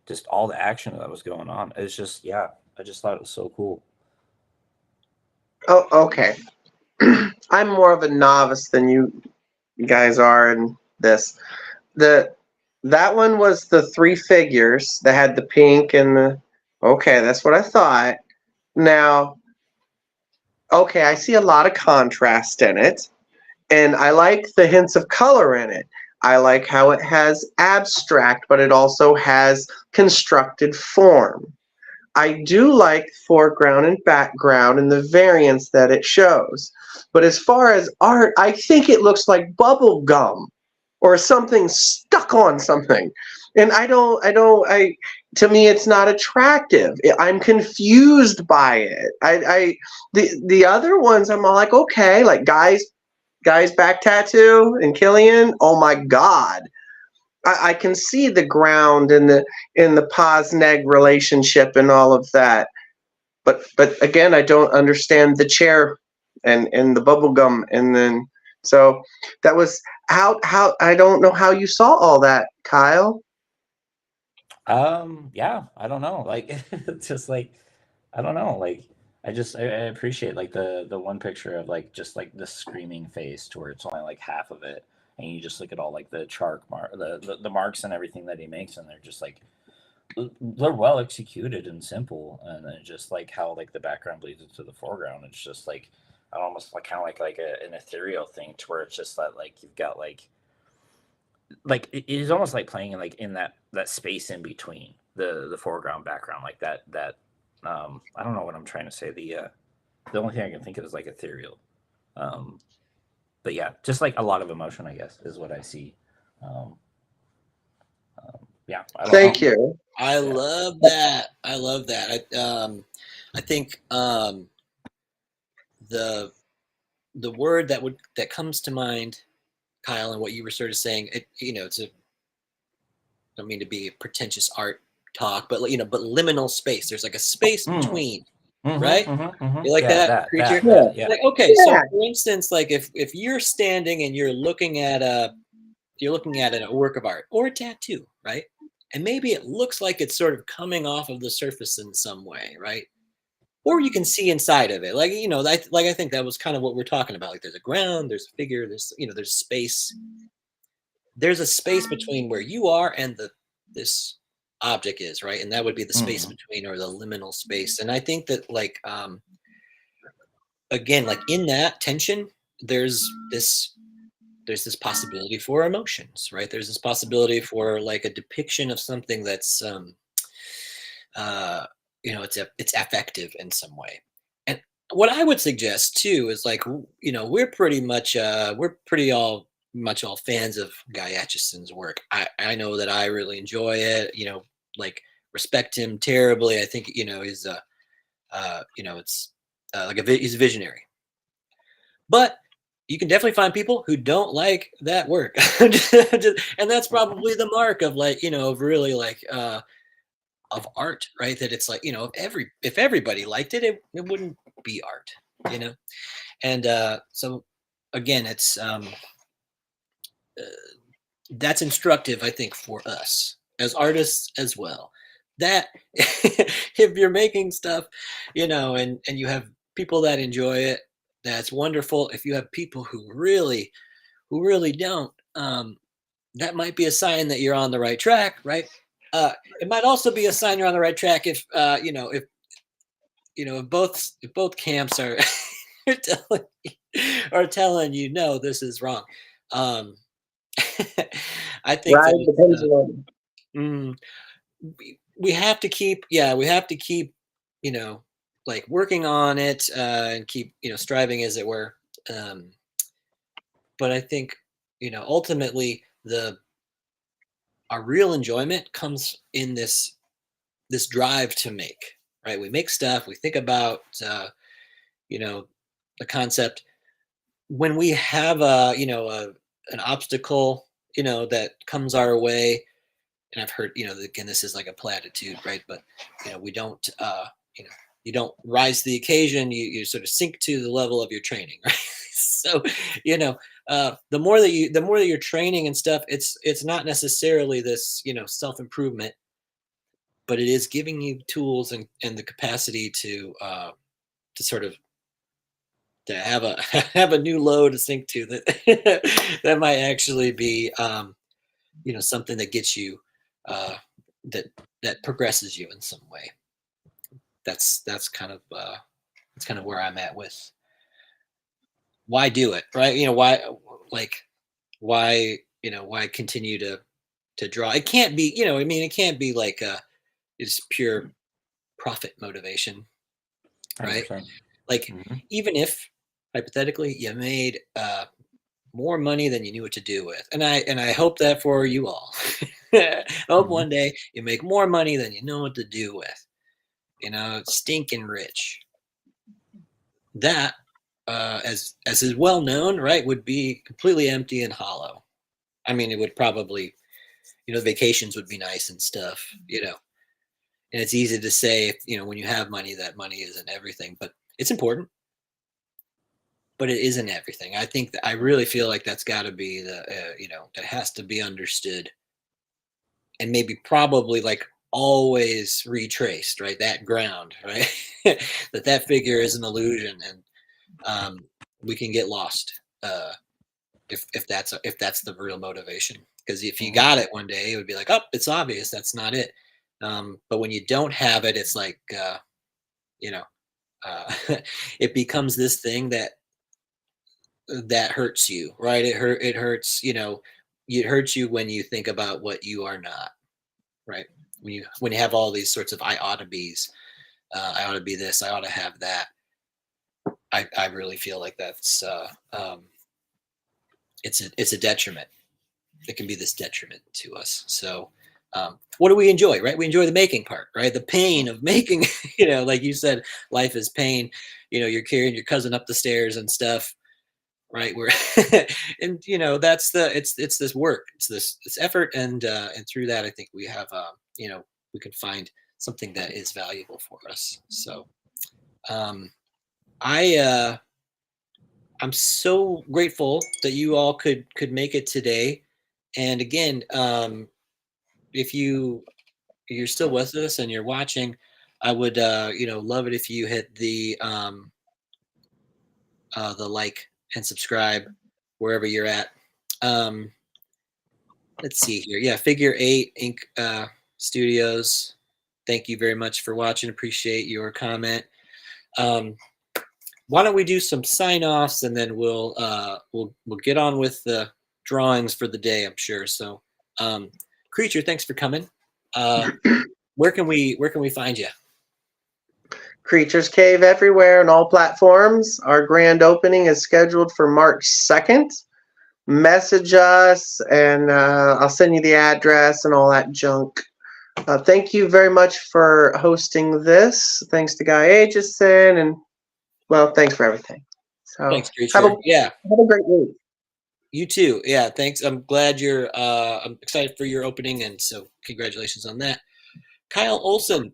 just all the action that was going on. It's just, yeah, I just thought it was so cool. Oh, okay. I'm more of a novice than you guys are in this. That one was the three figures that had the pink and the. Okay, that's what I thought. Now, okay, I see a lot of contrast in it, and I like the hints of color in it. I like how it has abstract, but it also has constructed form. I do like foreground and background and the variance that it shows. But as far as art, I think it looks like bubble gum or something stuck on something. And to me, it's not attractive. I'm confused by it. The other ones, I'm all like, okay, like guy's back tattoo and Killian. Oh my God. I can see the ground and the pos-neg relationship and all of that. But again, I don't understand the chair and the bubble gum, and then so that was how I don't know how you saw all that, Kyle. Yeah, I don't know. Like, it's just like, I don't know. Like, I appreciate like the one picture of like just like the screaming face, to where it's only like half of it, and you just look at all like the the marks and everything that he makes, and they're just like they're well executed and simple, and then just like how like the background bleeds into the foreground. It's just like almost like kind of like an ethereal thing, to where it's just that like you've got like it is almost like playing in like in that space in between the foreground background, like that I don't know what I'm trying to say. The only thing I can think of is like ethereal. um but yeah, just like a lot of emotion, I guess, is what I see. um, yeah, I don't Thank know. you. I Yeah. love that. I think the word that comes to mind, Kyle, and what you were sort of saying, it's I don't mean to be a pretentious art talk, but but liminal space. There's like a space Mm. between, right? You like Yeah, that, creature? yeah. Like, okay, so Yeah. for instance, like if you're standing and you're looking at a work of art or a tattoo, right? And maybe it looks like it's sort of coming off of the surface in some way, right? Or you can see inside of it, like I think that was kind of what we're talking about. Like, there's a ground, there's a figure, there's space. There's a space between where you are and this object is, right? And that would be the space between, or the liminal space. And I think that, like, again, like in that tension, there's this possibility for emotions, right? There's this possibility for like a depiction of something that's it's affective in some way. And what I would suggest too is, like, we're pretty much all much all fans of Guy Atchison's work. I know that I really enjoy it, like, respect him terribly. I think he's it's like he's a visionary. But you can definitely find people who don't like that work. And that's probably the mark of, like, of really, like, of art, right? That it's like, if everybody liked it, it wouldn't be art. And so again, it's that's instructive, I think, for us as artists as well, that if you're making stuff, and you have people that enjoy it, that's wonderful. If you have people who really don't, that might be a sign that you're on the right track, right? It might also be a sign you're on the right track if if both camps are are telling you no, this is wrong. Um, I think Ride that the pendulum. mm, we have to keep, yeah, we have to keep, like working on it, and keep, striving, as it were. Um, but I think, ultimately our real enjoyment comes in this drive to make, right? We make stuff, we think about, you know, the concept. When we have an obstacle, that comes our way, and I've heard, again, this is like a platitude, right? But, we don't, you know, you don't rise to the occasion, you sort of sink to the level of your training, right? So, the more that you're training and stuff, it's not necessarily this, self-improvement, but it is giving you tools and the capacity to sort of to have a have a new low to sink to that that might actually be, something that gets you, uh, that that progresses you in some way. That's kind of where I'm at with why do it, right? Why, like, why continue to draw? It can't be, I mean, it can't be like it's pure profit motivation, right? 100%. Like, Mhm. even if hypothetically you made more money than you knew what to do with, and I hope that for you all. I hope Mhm. one day you make more money than you know what to do with. Stinking rich. That, as is well known, right, would be completely empty and hollow. I mean, it would probably, vacations would be nice and stuff, and it's easy to say, when you have money, that money isn't everything, but it's important, but it isn't everything. I think that I really feel like that's got to be that has to be understood, and maybe probably like always retraced, right? That ground, right? that figure is an illusion, and we can get lost, if that's the real motivation. Because if you Mhm. got it one day, it would be like, oh, it's obvious that's not it. But when you don't have it, it's like, you know, uh, it becomes this thing that hurts you, right? It hurts, it hurts you when you think about what you are not, right? When you have all these sorts of I ought to be's, I ought to be this, I ought to have that. I really feel like that's, it's a detriment. It can be this detriment to us. So, what do we enjoy, right? We enjoy the making part, right? The pain of making, like you said, life is pain. You're carrying your cousin up the stairs and stuff, right? Where, and it's this work, it's this effort, and through that, I think we have, we can find something that is valuable for us. So, um, I I'm so grateful that you all could make it today. And again, if you're still with us and you're watching, I would, love it if you hit the like and subscribe wherever you're at. Um, let's see here. Yeah, Figure Eight Inc. Studios. Thank you very much for watching. Appreciate your comment. Um, why don't we do some sign offs, and then we'll get on with the drawings for the day, I'm sure. So, Creature, thanks for coming. Where can we find you? Creatures Cave everywhere on all platforms. Our grand opening is scheduled for March 2nd. Message us, and I'll send you the address and all that junk. Thank you very much for hosting this. Thanks to Guy Aitchison, and well, thanks for everything. So Thanks, have a Creature. Yeah, great week. you too. Yeah, thanks. I'm glad I'm excited for your opening, and so congratulations on that. Kyle Olson,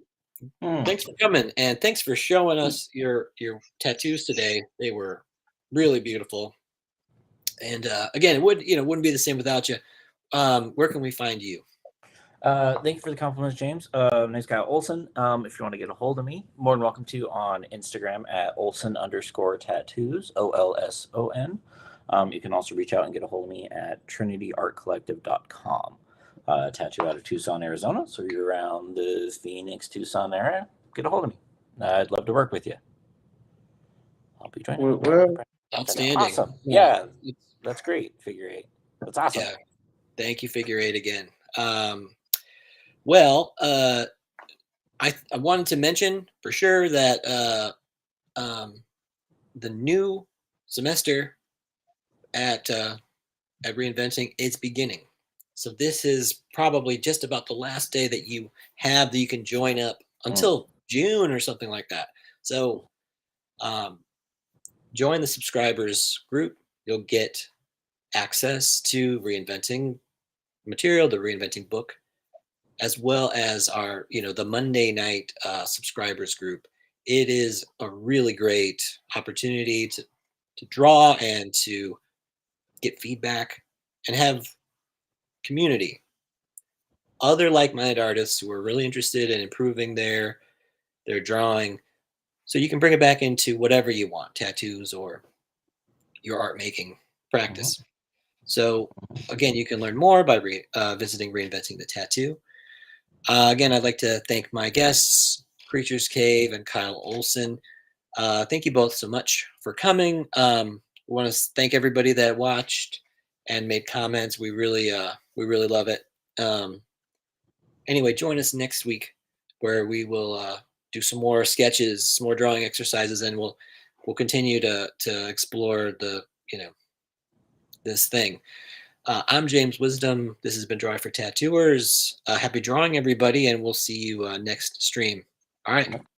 Mm. thanks for coming, and thanks for showing us your tattoos today. They were really beautiful. And again, it wouldn't be the same without you. Where can we find you? Thank you for the compliments, James. Nice guy, Olson. If you want to get a hold of me, more than welcome to on Instagram at Olson_tattoos, OLSON. You can also reach out and get a hold of me at trinityartcollective.com. Tattoo out of Tucson, Arizona. So you're around the Phoenix, Tucson area, get a hold of me. I'd love to work with you. I'll be joining you. Well, Outstanding. Awesome. Yeah, that's great. Figure 8. That's awesome. Yeah. Thank you, Figure 8 again. Well, I wanted to mention for sure that the new semester at Reinventing is beginning. So this is probably just about the last day that you have that you can join up until June or something like that. So join the subscribers group. You'll get access to Reinventing material, the Reinventing book, as well as our, the Monday night subscribers group. It is a really great opportunity to draw and to get feedback and have community. Other like-minded artists who are really interested in improving their drawing. So you can bring it back into whatever you want, tattoos or your art making practice. So again, you can learn more by visiting Reinventing the Tattoo. Again, I'd like to thank my guests, Creatures Cave and Kyle Olson. Thank you both so much for coming. We want to thank everybody that watched and made comments. We really love it. Anyway, join us next week where we will do some more sketches, some more drawing exercises, and we'll continue to explore this thing. I'm James Wisdom. This has been Drawing for Tattooers. Happy drawing, everybody, and we'll see you next stream. All right.